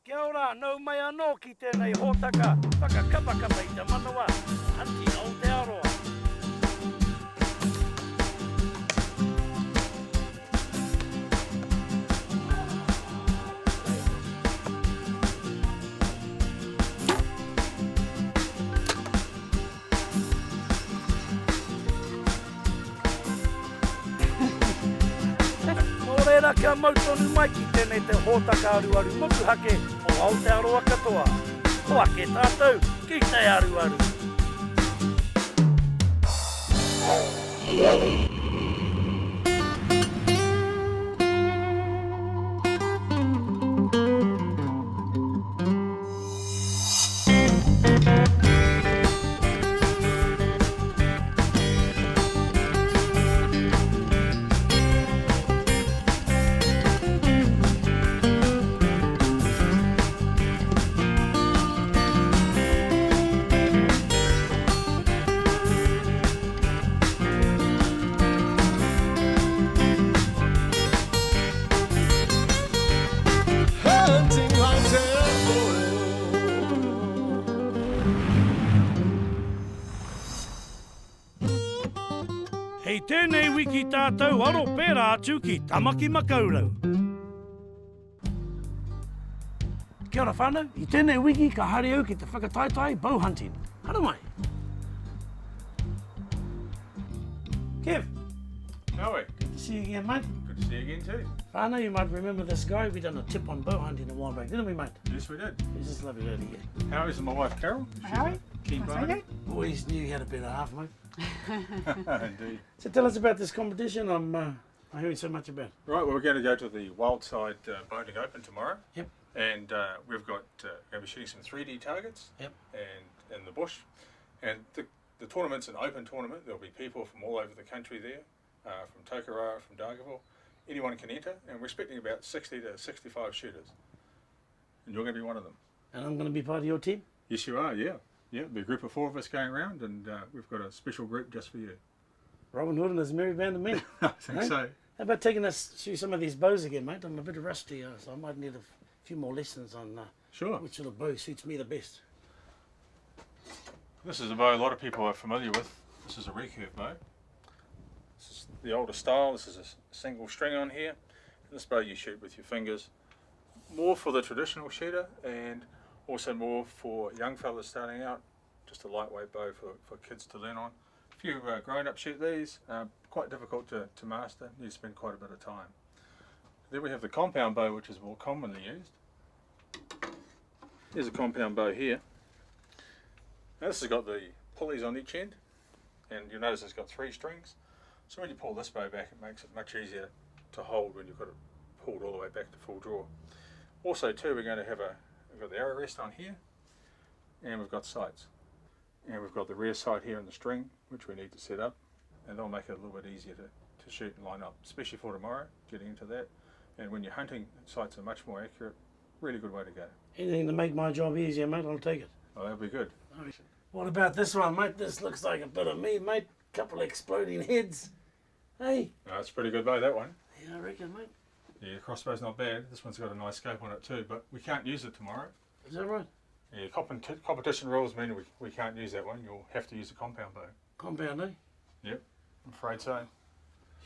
Kia ora, nau mai anō ki tēnei hōtaka, whakakapakapa I te manawa, Anti Aotearoa. Reira kia mautonu mai ki tēnei te hōtaka aruaru motuhake o Aotearoa katoa. Hoa ke tātou ki te aruaru. Hei tēnei wiki tātou aro pērā atu ki Tamaki Makaurau. Kia ora whānau, I tēnei wiki ka haere au ki te whakataetai Bowhunting. Hara mai. Kev. How are we? Good to see you again, mate. Good to see you again too. Whānau, you might remember this guy. We done a tip on bowhunting a while back, didn't we, mate? Yes, we did. He's just lovely lady here. How is my wife Carol? How are you? Keen bow. Always knew you had a better half, mate. Indeed. So tell us about this competition I'm hearing so much about. Right, well, we're going to go to the Wildside Bowhunting Open tomorrow. Yep. And we've got going to be shooting some 3D targets. Yep. And in the bush. And the tournament's an open tournament. There'll be people from all over the country there, from Aotearoa, from Dargaville. Anyone can enter, and we're expecting about 60 to 65 shooters. And you're going to be one of them. And I'm going to be part of your team? Yes, you are, yeah. Yeah, there'll be a group of 4 of us going around, and we've got a special group just for you. Robin Hood and his merry band of men. I think so. How about taking us through some of these bows again, mate? I'm a bit rusty, so I might need a few more lessons on Sure. which sort of bow suits me the best. This is a bow a lot of people are familiar with. This is a recurve bow. This is the older style. This is a single string on here. This bow you shoot with your fingers. More for the traditional shooter, and also more for young fellas starting out. Just a lightweight bow for kids to learn on. If you grown-up shoot these, quite difficult to master. You spend quite a bit of time. Then we have the compound bow, which is more commonly used. Here's a compound bow here. Now this has got the pulleys on each end, and you'll notice it's got 3 strings. So when you pull this bow back, it makes it much easier to hold when you've got it pulled all the way back to full draw. Also too, we're going to have we've got the arrow rest on here, and we've got sights. And we've got the rear sight here in the string, which we need to set up, and they'll make it a little bit easier to shoot and line up, especially for tomorrow, getting into that. And when you're hunting, sights are much more accurate. Really good way to go. Anything to make my job easier, mate, I'll take it. Oh, that'll be good. What about this one, mate? This looks like a bit of me, mate. Couple exploding heads. Hey? No, that's a pretty good bow, that one. Yeah, I reckon, mate. Yeah, crossbow's not bad. This one's got a nice scope on it too, but we can't use it tomorrow. Is that right? Yeah, competition rules mean we can't use that one. You'll have to use a compound bow. Compound, eh? Yep, I'm afraid so.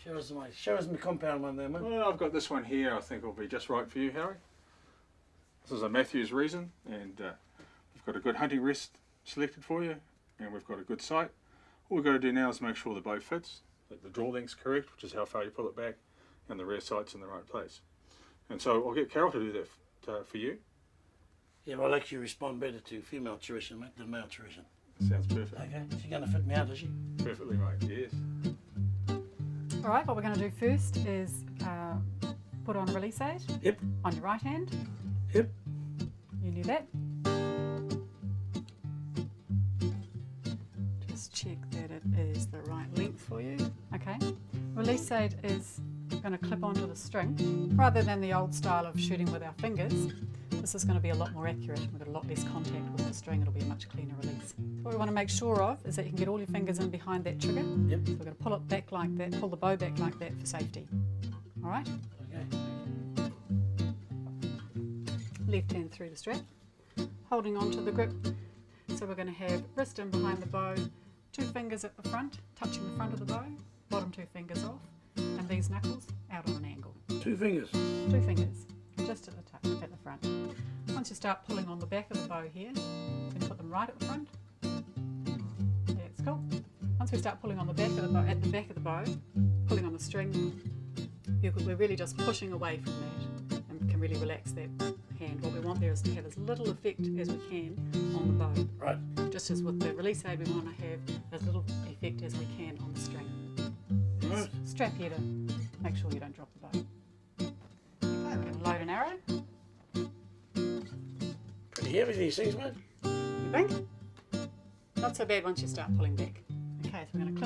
Show us my compound one there, mate. Well, I've got this one here. I think will be just right for you, Harry. This is a Matthews resin, and we've got a good hunting rest selected for you, and we've got a good sight. All we've got to do now is make sure the bow fits, that the draw length's correct, which is how far you pull it back, and the rear sight's in the right place. And so I'll get Carol to do that for you. Yeah, well, I'll actually respond better to female tuition, mate, than male tuition. Sounds perfect. Okay, she's going to fit me out, is she? Perfectly right, yes. All right, what we're going to do first is put on release aid. Yep. On your right hand. Yep. You do that. Just check that it is the right length for you. Okay. Release aid is going to clip onto the string. Rather than the old style of shooting with our fingers, this is going to be a lot more accurate. We've got a lot less contact with the string. It'll be a much cleaner release. What we want to make sure of is that you can get all your fingers in behind that trigger. Yep. So we're going to pull it back like that, pull the bow back like that for safety. All right? Okay. left hand through the strap, holding on to the grip. So we're going to have wrist in behind the bow, 2 fingers at the front, touching the front of the bow, bottom 2 fingers off, and these knuckles out on an angle. 2 fingers. 2 fingers, just at the touch, at the front. Once you start pulling on the back of the bow here, then put them right at the front. That's cool. Once we start pulling on the back of the bow, at the back of the bow, pulling on the string, we're really just pushing away from that and can really relax that hand. What we want there is to have as little effect as we can on the bow. Right. Just as with the release aid, we want to have as little effect as we can on the string. Right. Strap here to make sure you don't drop the bow. Okay, we're going to load an arrow. Pretty heavy these things, mate. You think? Not so bad once you start pulling back. Okay, so we're going to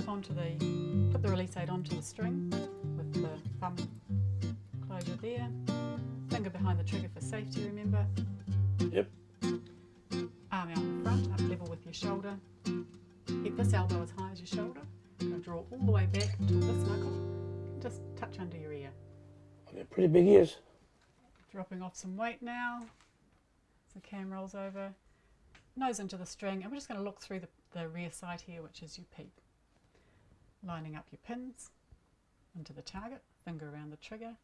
put the release aid onto the string with the thumb closure there. Finger behind the trigger for safety, remember. Yep. Arm out in front, up level with your shoulder. Keep this elbow as high as your shoulder. You're going to draw all the way back to this knuckle. Just touch under your ear. I've got pretty big ears. Dropping off some weight now. So the cam rolls over. Nose into the string, and we're just going to look through the rear sight here, which is your peep. Lining up your pins into the target, finger around the trigger.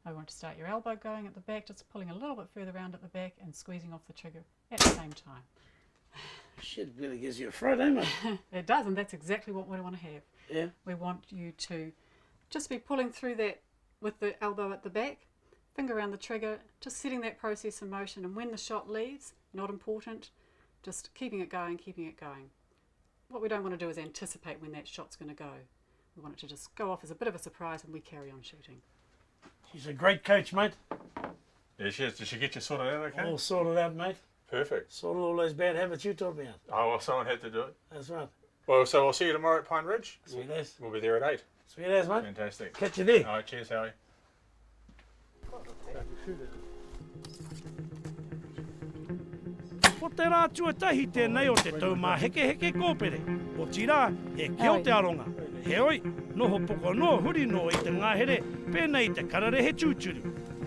I want to start your elbow going at the back, just pulling a little bit further around at the back and squeezing off the trigger at the same time. Shit really gives you a fright, eh, mate? It does, and that's exactly what we want to have. Yeah. We want you to just be pulling through that with the elbow at the back, finger around the trigger, just setting that process in motion, and when the shot leaves, not important, just keeping it going, keeping it going. What we don't want to do is anticipate when that shot's going to go. We want it to just go off as a bit of a surprise and we carry on shooting. She's a great coach, mate. Yeah, she is. Did she get you sorted out okay? All sorted out, mate. Perfect. Sorted all those bad habits you taught me out. Oh, well, someone had to do it. That's right. Well, so I'll see you tomorrow at Pine Ridge. Sweet as. We'll be there at 8. Sweet as, mate. Fantastic. Catch you there. All right, cheers, Howie. Ko te rā tuatahi tēnei o te taumā heke heke kōpere. O tira, he ki Aotearoa. Heoi, noho poko noa huri no i te ngahere, pēnei te karare he tūturu.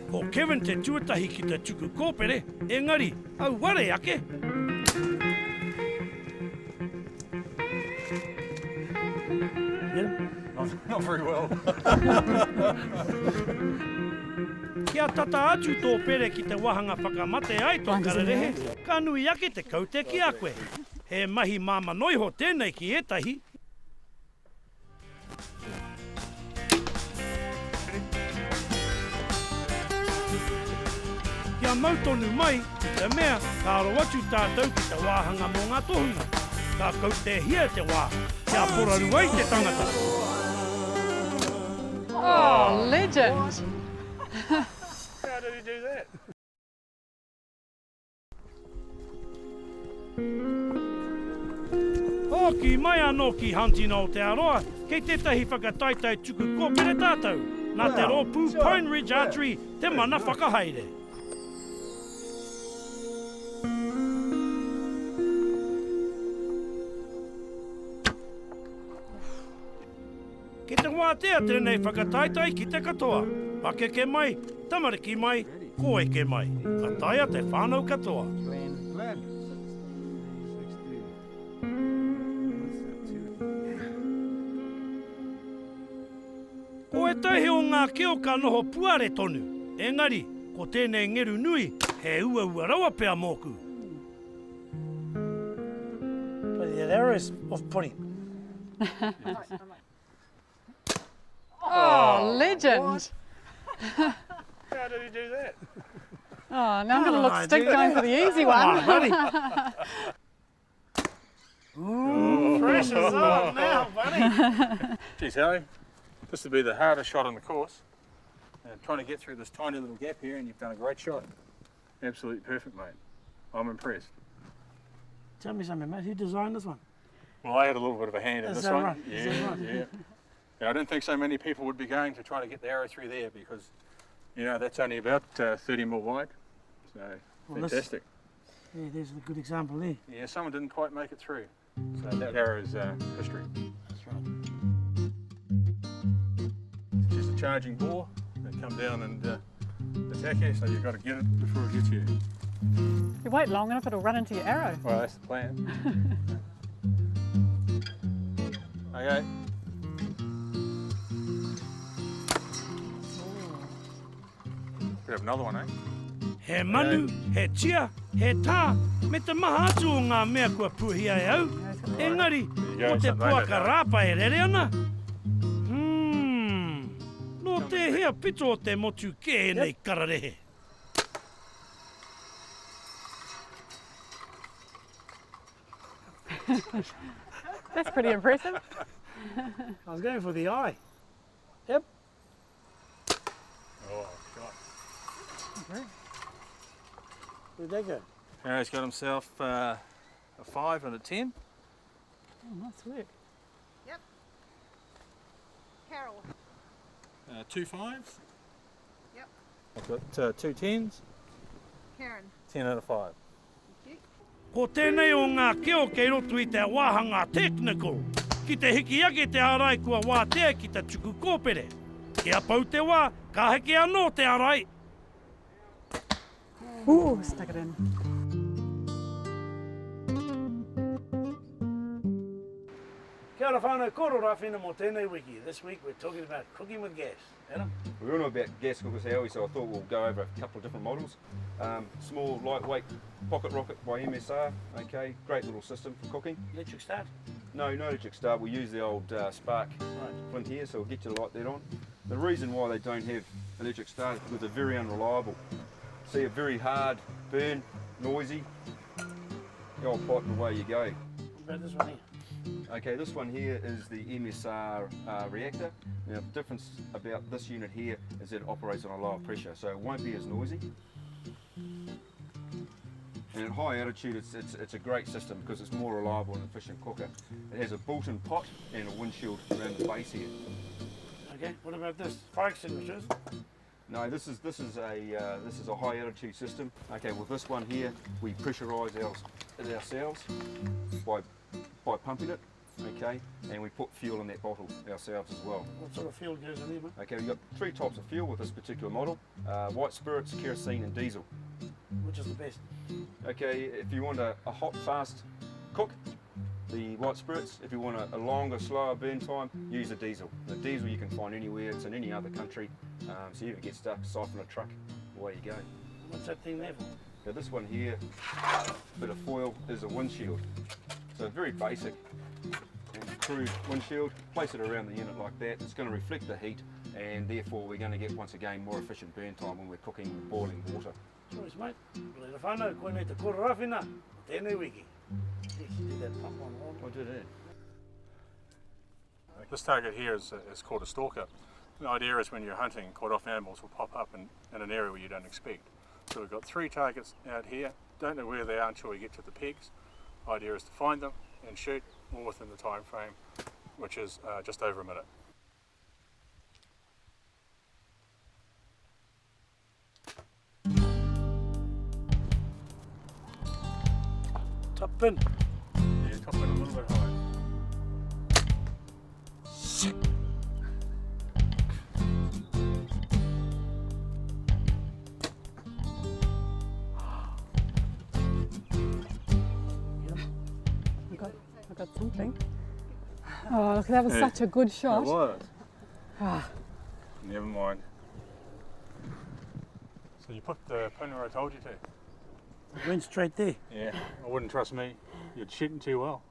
Ko Kevin te tuatahi ki te tuku kōpere, engari, au ware ake. Not very well. Kia tata atu tō pere ki te wahanga whakamate ai tō kararehe, ka nui ake te kaute ki a koe. He mahi māma noiho tēnei ki etahi. Kia mautonu mai, ki te mea, ka aro atu tātou ki te wāhanga mō ngā tohunga. Ka kaute hia te wā, kia poraru ai te tangata. Oh, legend! How did he do that? Hoki mai anō ki Hunting Aotearoa, kei tētahi whakataitai tuku kōpere tātou. Nā te rōpū Pine Ridge Archery, te mana whakahaere. Ki te wātea tēnei whakataitai ki te katoa. Pakeke mai, tamariki mai, koeke mai. Ka taia te whānau katoa. Ko e tahi o ngā keo ka noho puare tonu. Engari, ko tēnei ngeru nui, he ua rawa pēr mōku. But the arrow is off-putting. Oh, legend! How did he do that? Oh, now I'm going to look stink going for the easy one. Ooh, pressure's on now, buddy. Geez, Howie, this would be the hardest shot on the course. Trying to get through this tiny little gap here, and you've done a great shot. Absolutely perfect, mate. I'm impressed. Tell me something, mate. Who designed this one? Well, I had a little bit of a hand in Is this that one. right? Yeah, Is that right? yeah. Yeah, I didn't think so many people would be going to try to get the arrow through there because, you know, that's only about 30 mil wide. So, Well, fantastic. Yeah, there's a good example there. Yeah, someone didn't quite make it through. So that arrow's history. That's right. It's just a charging bore. They come down and attack you, so you've got to get it before it gets you. If you wait long enough, it'll run into your arrow. Well, that's the plan. Okay. Could have another one, eh? He manu, he tia, he tā, me te maha atu o ngā mea kua puhia e au. Engari, go, o te something like puaka that. rāpa e rere ana. No te hea pito o te motu ke nei kararehe. That's pretty impressive. I was going for the eye. Yep. Oh, God. Where'd that go? Harry's got himself a 5 and a 10. Oh, nice work. Yep. Carol. 2 5s. Yep. I've got 2 10s, Karen. 10 and a 5. Ko tēnei o ngā keo kei roto I te wāhanga technical. Ki te hiki ake te arai kua wātea ki te tuku kōpere. Kia pau te wā, ka heke anō te arai. Ooh, stuck it in. Kia ora whānau koro rāwhina mō tēnei wiki. This week we're talking about cooking with gas. Adam? We all know about gas cookers, Howie, so I thought we'll go over a couple of different models. Small, lightweight pocket rocket by MSR, okay, great little system for cooking. Electric start? No electric start, we use the old spark flint here, so we'll get you to light that on. The reason why they don't have electric start is because they're very unreliable. See a very hard burn, noisy, the old pot and away you go. What about this one here? Okay, this one here is the MSR reactor. Now the difference about this unit here is that it operates on a lower pressure, so it won't be as noisy. And at high altitude it's a great system because it's more reliable and efficient cooker. It has a built-in pot and a windshield around the base here. Okay, what about this? Fire extinguishers? No, this is a high altitude system. Okay, with this one here we pressurise it ourselves by pumping it, okay, and we put fuel in that bottle ourselves as well. What sort of fuel goes in here, mate? Okay, we've got 3 types of fuel with this particular model, white spirits, kerosene and diesel. Which is the best? Okay, if you want a hot, fast cook, the white spirits. If you want a longer, slower burn time, use the diesel. The diesel you can find anywhere, it's in any other country, so you get stuck, siphon a truck, away you go. What's that thing there for? Now this one here, bit of foil, is a windshield. So very basic and crude windshield. Place it around the unit like that. It's going to reflect the heat, and therefore we're going to get, once again, more efficient burn time when we're cooking with boiling water. Choice, mate. Lera whānau, koe nei te koro rawhina, tēnei wiki. Yes, you did that pump on. I did it. This target here is called a stalker. The idea is when you're hunting, quite often animals will pop up in an area where you don't expect. So we've got 3 targets out here. Don't know where they are until we get to the pegs. Idea is to find them and shoot, all within the time frame, which is just over a minute. Top pin. Yeah, top in a little bit high. I got something. Oh, look, that was such a good shot. It was. Ah. Never mind. So you put the pin where I told you to. Went straight there. Yeah, I wouldn't trust me. You're shooting too well.